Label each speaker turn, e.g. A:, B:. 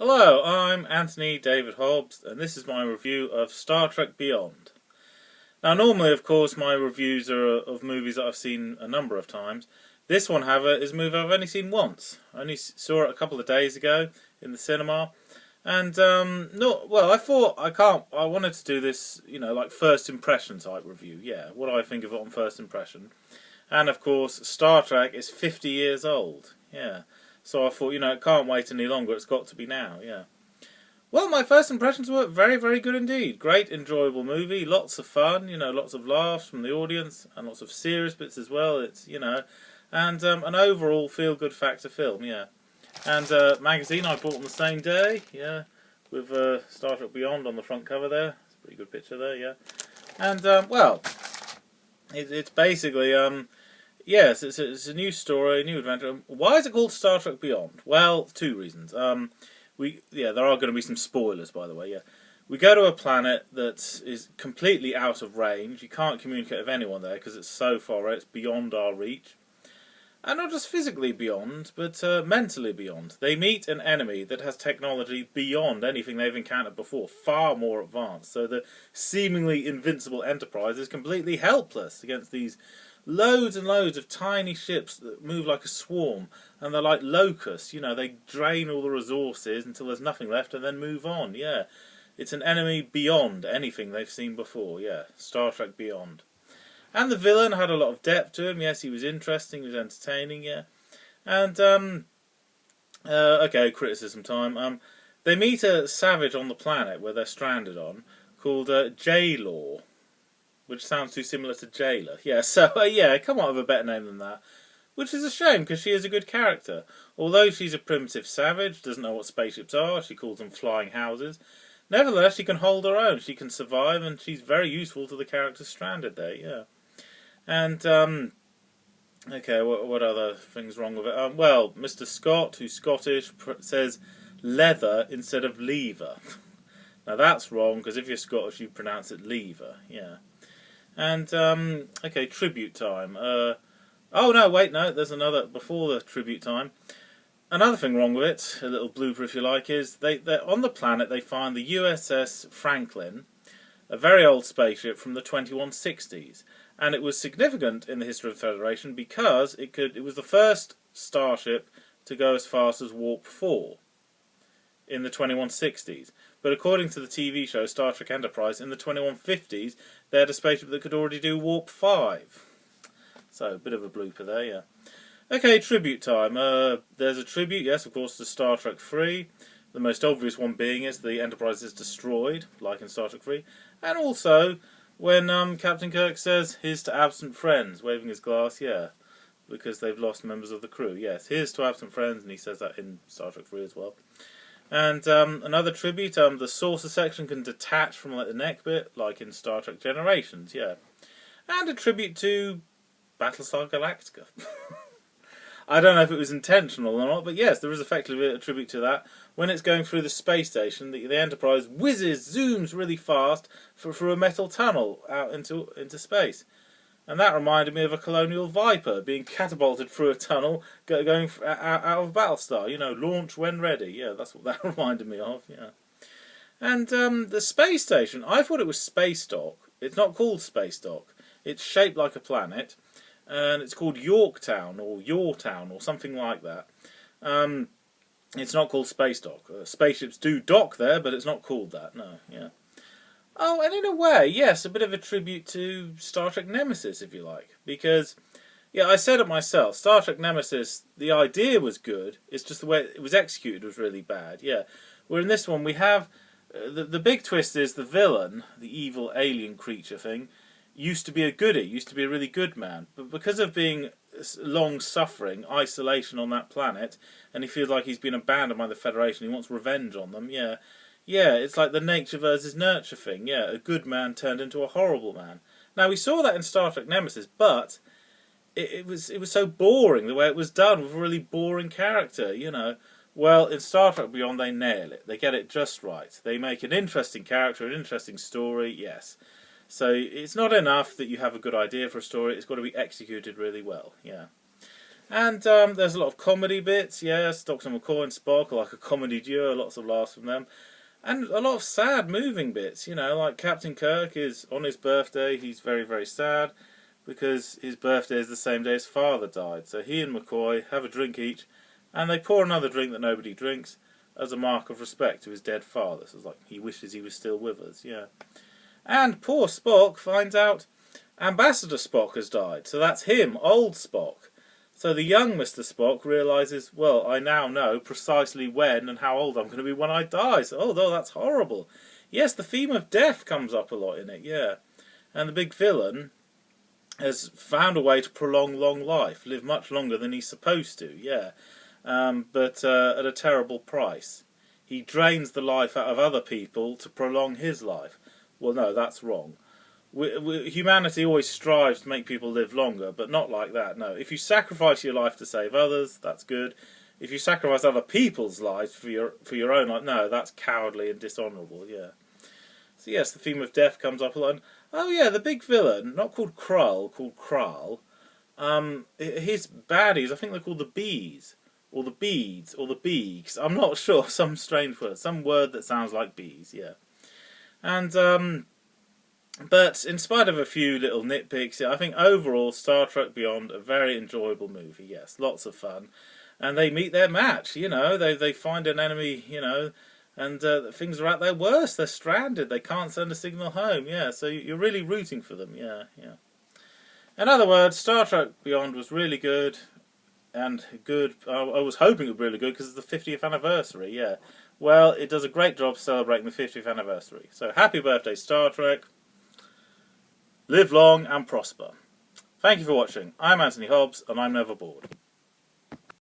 A: Hello, I'm Anthony David Hobbs, and this is my review of Star Trek Beyond. Now, normally, of course, my reviews are of movies that I've seen a number of times. This one, however, is a movie I've only seen once. I only saw it a couple of days ago in the cinema, and I wanted to do this, like first impression type review. Yeah, what do I think of it on first impression? And of course, Star Trek is 50 years old. Yeah. So I thought, it can't wait any longer. It's got to be now, yeah. Well, my first impressions were very, very good indeed. Great, enjoyable movie. Lots of fun, lots of laughs from the audience and lots of serious bits as well. It's, and an overall feel-good factor film, yeah. And magazine I bought on the same day, yeah, with Star Trek Beyond on the front cover there. It's a pretty good picture there, yeah. And, it's basically... Yes, it's a new story, a new adventure. Why is it called Star Trek Beyond? Well, two reasons. There are going to be some spoilers, by the way. Yeah, we go to a planet that is completely out of range. You can't communicate with anyone there because it's so far away. It's beyond our reach, and not just physically beyond, but mentally beyond. They meet an enemy that has technology beyond anything they've encountered before, far more advanced. So the seemingly invincible Enterprise is completely helpless against these loads and loads of tiny ships that move like a swarm, and they're like locusts. They drain all the resources until there's nothing left and then move on. Yeah, it's an enemy beyond anything they've seen before. Yeah, Star Trek Beyond. And the villain had a lot of depth to him. Yes, he was interesting, he was entertaining. Yeah, and okay, criticism time. They meet a savage on the planet where they're stranded on called J-Law, which sounds too similar to Jailer. Yeah, so, come on with a better name than that. Which is a shame, because she is a good character. Although she's a primitive savage, doesn't know what spaceships are, she calls them flying houses. Nevertheless, she can hold her own, she can survive, and she's very useful to the characters stranded there, yeah. And, okay, what other things wrong with it? Well, Mr. Scott, who's Scottish, says leather instead of lever. Now that's wrong, because if you're Scottish, you pronounce it lever, yeah. And, okay, tribute time. Oh, no, wait, no, there's another, before the tribute time. Another thing wrong with it, a little blooper if you like, is they're on the planet they find the USS Franklin, a very old spaceship from the 2160s. And it was significant in the history of the Federation because it was the first starship to go as fast as Warp 4 in the 2160s. But according to the TV show Star Trek Enterprise, in the 2150s, they had a spaceship that could already do Warp 5. So, a bit of a blooper there, yeah. Okay, tribute time. There's a tribute, yes, of course, to Star Trek 3. The most obvious one being is the Enterprise is destroyed, like in Star Trek 3. And also, when Captain Kirk says, "Here's to absent friends," waving his glass, yeah, because they've lost members of the crew. Yes, here's to absent friends, and he says that in Star Trek 3 as well. And another tribute, the saucer section can detach from like the neck bit, like in Star Trek Generations, yeah. And a tribute to Battlestar Galactica. I don't know if it was intentional or not, but yes, there is effectively a tribute to that. When it's going through the space station, the Enterprise zooms really fast through a metal tunnel out into space. And that reminded me of a Colonial Viper being catapulted through a tunnel going out of Battlestar. Launch when ready. Yeah, that's what that reminded me of, yeah. And the space station, I thought it was Space Dock. It's not called Space Dock. It's shaped like a planet. And it's called Yorktown or Yortown or something like that. It's not called Space Dock. Spaceships do dock there, but it's not called that, no, yeah. Oh, and in a way, yes, a bit of a tribute to Star Trek Nemesis, if you like. Because, yeah, I said it myself, Star Trek Nemesis, the idea was good, it's just the way it was executed was really bad, yeah. Where in this one we have, the big twist is the villain, the evil alien creature thing, used to be a goodie, used to be a really good man. But because of being long-suffering, isolation on that planet, and he feels like he's been abandoned by the Federation, he wants revenge on them, yeah. Yeah, it's like the nature versus nurture thing. Yeah, a good man turned into a horrible man. Now, we saw that in Star Trek Nemesis, but it was so boring the way it was done with a really boring character, Well, in Star Trek Beyond, they nail it. They get it just right. They make an interesting character, an interesting story, yes. So it's not enough that you have a good idea for a story, it's got to be executed really well, yeah. And there's a lot of comedy bits, yes. Dr. McCoy and Spock are like a comedy duo, lots of laughs from them. And a lot of sad, moving bits, you know, like Captain Kirk is, on his birthday, he's very, very sad, because his birthday is the same day his father died. So he and McCoy have a drink each, and they pour another drink that nobody drinks, as a mark of respect to his dead father. So it's like, he wishes he was still with us, yeah. And poor Spock finds out Ambassador Spock has died, so that's him, old Spock. So the young Mr. Spock realises, well, I now know precisely when and how old I'm going to be when I die. So, oh, that's horrible. Yes, the theme of death comes up a lot in it, yeah. And the big villain has found a way to prolong long life, live much longer than he's supposed to, yeah. But at a terrible price. He drains the life out of other people to prolong his life. Well, no, that's wrong. Humanity always strives to make people live longer, but not like that, no. If you sacrifice your life to save others, that's good. If you sacrifice other people's lives for your own life, no, that's cowardly and dishonourable, yeah. So yes, the theme of death comes up a lot. And, oh yeah, the big villain, not called Krull, called Kral. His baddies, I think they're called the Bees, or the Beads, or the Beaks. I'm not sure, some strange word, some word that sounds like bees, yeah. And, but in spite of a few little nitpicks, I think overall Star Trek Beyond a very enjoyable movie. Yes, lots of fun, and they meet their match. You know, they find an enemy. You know, and things are at their worst. They're stranded. They can't send a signal home. Yeah, so you're really rooting for them. Yeah, yeah. In other words, Star Trek Beyond was really good, and good. I was hoping it would be really good because it's the 50th anniversary. Yeah. Well, it does a great job celebrating the 50th anniversary. So happy birthday, Star Trek. Live long and prosper. Thank you for watching. I'm Anthony Hobbs, and I'm never bored.